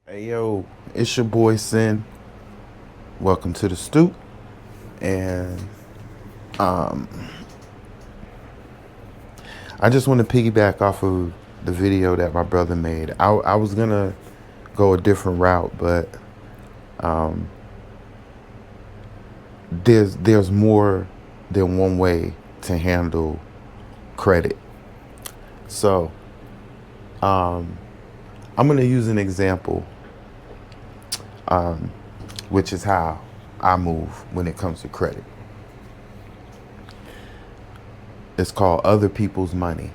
Hey yo, it's your boy Sin. Welcome to the Stoop. And I just want to piggyback off of the video that my brother made. I was gonna go a different route, but there's more than one way to handle credit. So I'm gonna use an example, which is how I move when it comes to credit. It's called other people's money.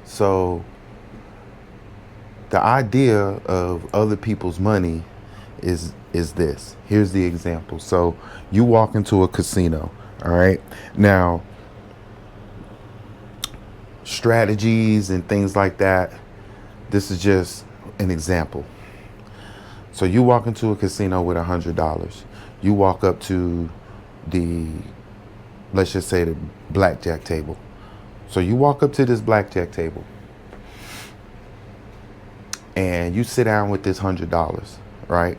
So the idea of other people's money is this. Here's the example. So you walk into a casino, all right? Now, strategies and things like that, this is just an example. So you walk into a casino with $100. You walk up to the, let's just say, the blackjack table. So you walk up to this blackjack table and you sit down with this $100, right?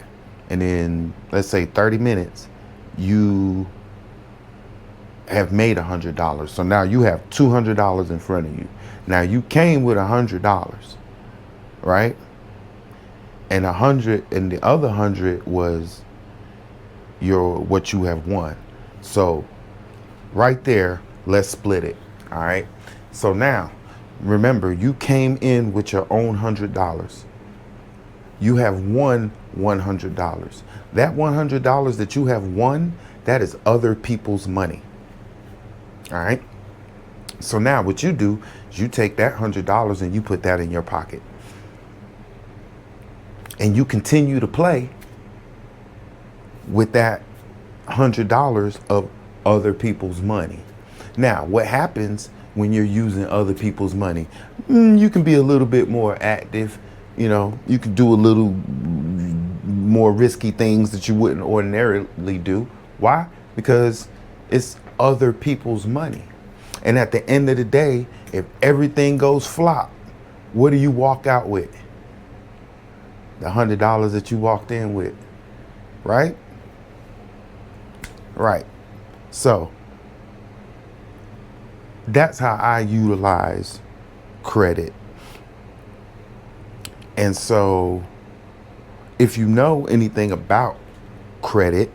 And in, let's say, 30 minutes, you have made $100. So now you have $200 in front of you. Now you came with $100, right? And the other 100 was what you have won. So right there, let's split it. All right. So now, remember, you came in with your own $100. You have won $100. That $100 that you have won, that is other people's money. All right. So now what you do is you take that $100 and you put that in your pocket. And you continue to play with that $100 of other people's money. Now, what happens when you're using other people's money? You can be a little bit more active. You know, you can do a little more risky things that you wouldn't ordinarily do. Why? Because it's other people's money. And at the end of the day, if everything goes flop, what do you walk out with? The $100 that you walked in with, right? Right. So that's how I utilize credit. And so if you know anything about credit,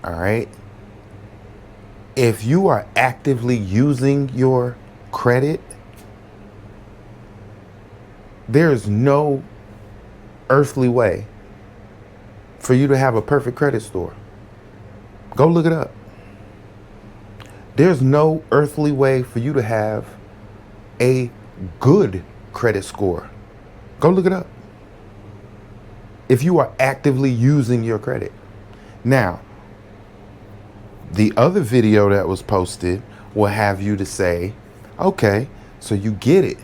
all right, if you are actively using your credit, there's no earthly way for you to have a perfect credit score. Go look it up. There's no earthly way for you to have a good credit score. Go look it up. If you are actively using your credit. Now, the other video that was posted will have you to say, okay, so you get it.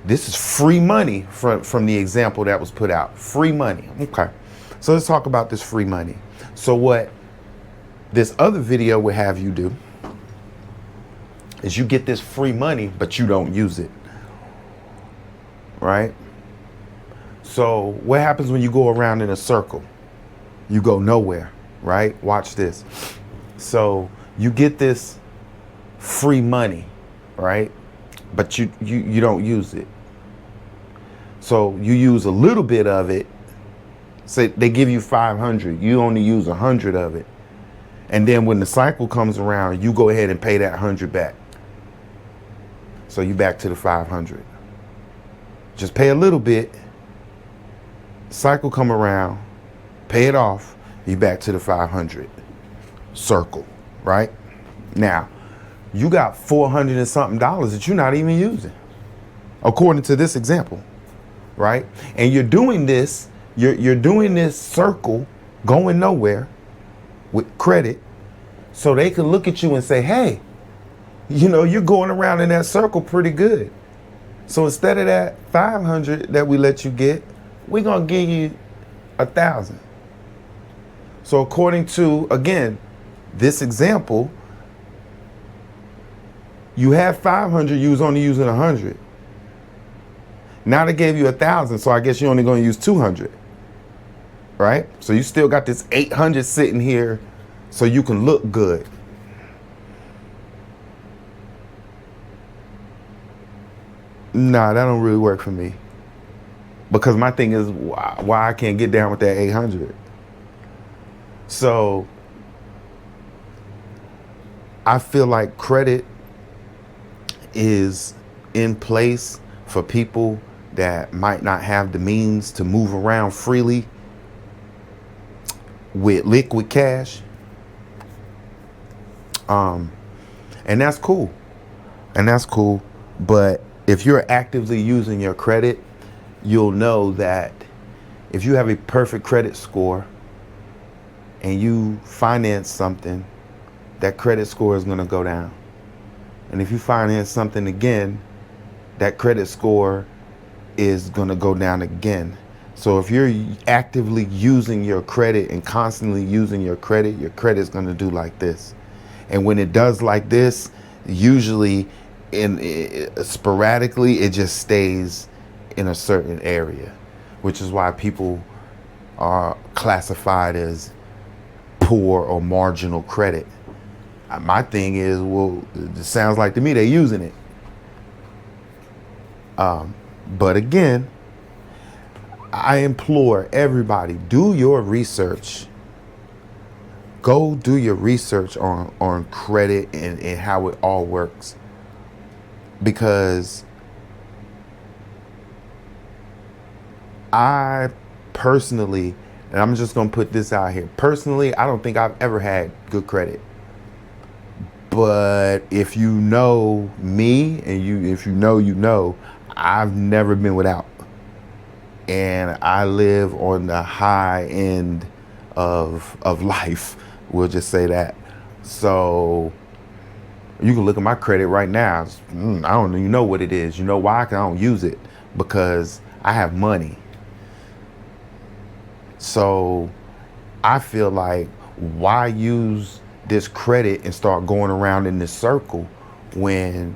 This is free money from the example that was put out. Free money. Okay. So let's talk about this free money. So what this other video will have you do is you get this free money, but you don't use it. Right? So what happens when you go around in a circle? You go nowhere, right? Watch this. So you get this free money, right? But you don't use it. So you use a little bit of it. Say they give you 500, you only use 100 of it. And then when the cycle comes around, you go ahead and pay that 100 back. So you back to the 500. Just pay a little bit. Cycle come around, pay it off, you back to the 500. Circle, right? Now, you got $400 and something that you're not even using, according to this example, right? And you're doing this, you're doing this circle going nowhere with credit, so they can look at you and say, hey, you know, you're going around in that circle pretty good. So instead of that 500 that we let you get, we're gonna give you 1,000. So according to, again, this example, you had 500, you was only using 100. Now they gave you 1,000, so I guess you're only going to use 200, right? So you still got this 800 sitting here so you can look good. Nah, that don't really work for me. Because my thing is why I can't get down with that 800. So I feel like credit is in place for people that might not have the means to move around freely with liquid cash. And that's cool. And that's cool. But if you're actively using your credit, you'll know that if you have a perfect credit score and you finance something, that credit score is going to go down. And if you finance something again, that credit score is going to go down again. So if you're actively using your credit and constantly using your credit's going to do like this. And when it does like this, usually sporadically, it just stays in a certain area, which is why people are classified as poor or marginal credit. My thing is, well, it sounds like to me they're using it. But again, I implore everybody, do your research. Go do your research on credit and how it all works. Because I personally, and I'm just going to put this out here. Personally, I don't think I've ever had good credit. But if you know me and if you know, I've never been without. And I live on the high end of life. We'll just say that. So you can look at my credit right now. I don't even know what it is. You know why? 'Cause I don't use it. Because I have money. So I feel like, why use this credit and start going around in this circle when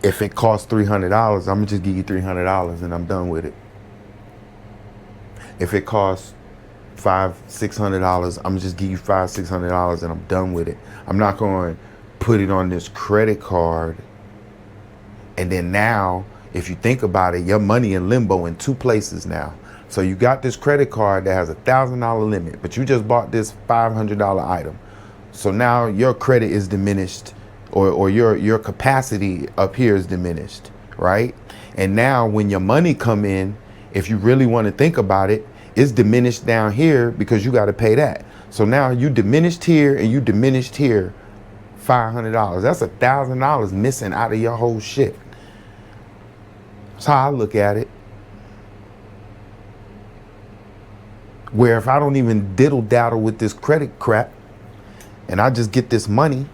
if it costs $300, I'm gonna just give you $300 and I'm done with it. If it costs $500-600, I'm gonna just give you $500-600 and I'm done with it. I'm not going to put it on this credit card. And then now, if you think about it, your money in limbo in two places now. So you got this credit card that has $1,000 limit, but you just bought this $500 item. So now your credit is diminished, or your capacity up here is diminished, right? And now when your money come in, if you really want to think about it, it's diminished down here because you got to pay that. So now you diminished here and you diminished here $500. That's $1,000 missing out of your whole shit. That's how I look at it. Where if I don't even diddle daddle with this credit crap and I just get this money,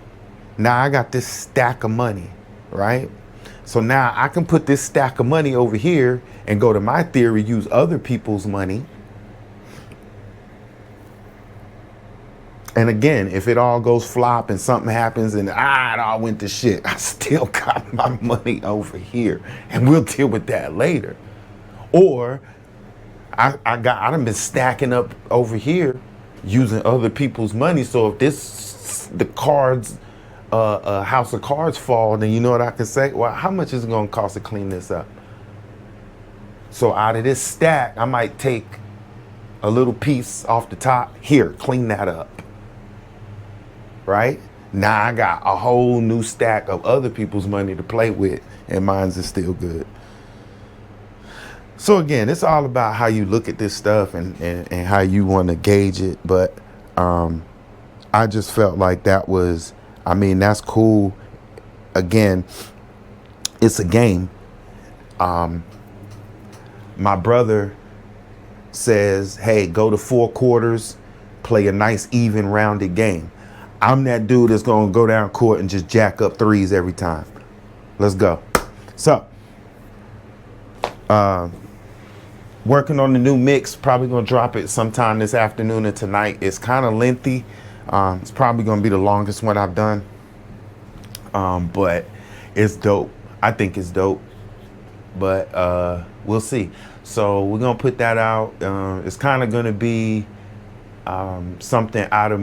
now I got this stack of money, right? So now I can put this stack of money over here and go to my theory, use other people's money. And again, if it all goes flop and something happens and it all went to shit, I still got my money over here and we'll deal with that later. Or I done been stacking up over here using other people's money. So if the cards, house of cards fall, then you know what I can say? Well, how much is it going to cost to clean this up? So out of this stack, I might take a little piece off the top. Here, clean that up. Right? Now I got a whole new stack of other people's money to play with, and mine's is still good. So again, it's all about how you look at this stuff and how you want to gauge it. But I just felt like that's cool. Again, it's a game. My brother says, hey, go to 4 quarters, play a nice, even, rounded game. I'm that dude that's going to go down court and just jack up threes every time. Let's go. So, working on the new mix, probably going to drop it sometime this afternoon or tonight. It's kind of lengthy. It's probably going to be the longest one I've done. But it's dope. I think it's dope. but we'll see. So we're gonna put that out. It's kind of gonna be something out of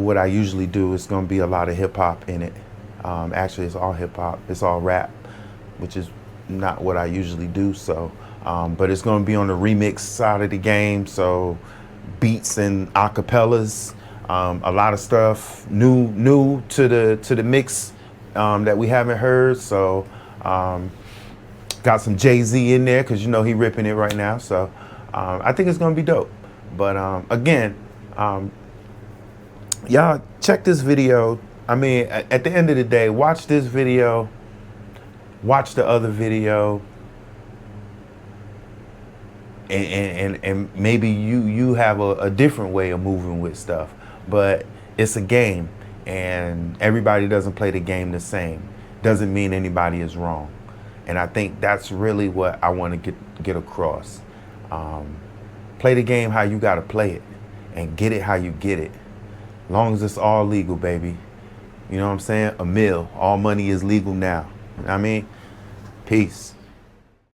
what I usually do. It's gonna be a lot of hip hop in it. Actually, it's all hip hop. It's all rap, which is not what I usually do. So, but it's gonna be on the remix side of the game. So, beats and acapellas, a lot of stuff new to the mix that we haven't heard. So, got some Jay-Z in there because you know he ripping it right now. So, I think it's gonna be dope. But again, y'all check this video. I mean, at the end of the day, watch this video, watch the other video, and maybe you have a different way of moving with stuff. But it's a game, and everybody doesn't play the game the same. Doesn't mean anybody is wrong. And I think that's really what I want to get across. Play the game how you got to play it, and get it how you get it. Long as it's all legal, baby. You know what I'm saying? A mill. All money is legal now. You know what I mean? Peace.